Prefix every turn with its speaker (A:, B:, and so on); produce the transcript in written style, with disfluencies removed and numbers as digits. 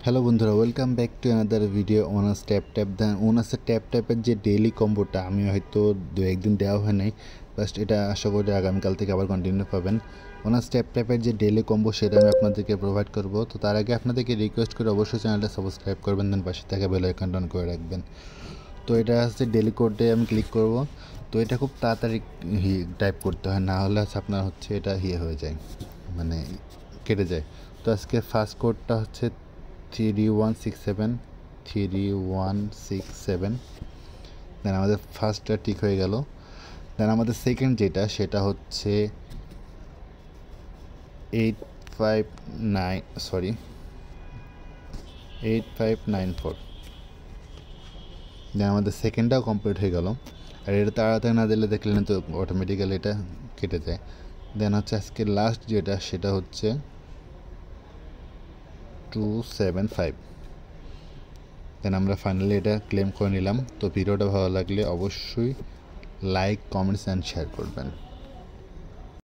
A: Hello বন্ধুরা, welcome back to another video Onas tap then ওনাসের ট্যাপের যে ডেইলি কম্বোটা আমি হয়তো দু একদিন দেওয়া হয় নাই। জাস্ট এটা আশা করি আগামীকাল থেকে আবার কন্টিনিউ পাবেন। ওনাস ট্যাপের যে ডেইলি কম্বো সেটা আমি আপনাদেরকে প্রোভাইড করব। তো তার আগে আপনাদেরকে রিকোয়েস্ট করে অবশ্যই চ্যানেলটা সাবস্ক্রাইব করবেন, দেন পাশে থাকা বেল আইকনটা অন করে রাখবেন। তো এটা হচ্ছে ডেইলি কোডে আমি ক্লিক করব। তো এটা খুব তাড়াতাড়ি টাইপ করতে হয়, না হলে আপনার হচ্ছে এটা হয়ে যায়, মানে কেটে যায়। তো আজকে ফার্স্ট কোডটা হচ্ছে 3167 দেন আমাদের ফার্স্টটা ঠিক হয়ে গেল। দেন আমাদের সেকেন্ড যেটা সেটা হচ্ছে 8594। দেন আমাদের সেকেন্ডটাও কমপ্লিট হয়ে গেল। আর এটা তাড়াতাড়ি না দিলে দেখলেন তো অটোমেটিক্যালি এটা কেটে যায়। দেন হচ্ছে আজকে লাস্ট যেটা সেটা হচ্ছে 275। দেন আমরা ফাইনালি এটা ক্লেম করে নিলাম। তো ভিডিওটা ভালো লাগলে অবশ্যই লাইক, কমেন্টস অ্যান্ড শেয়ার করবেন।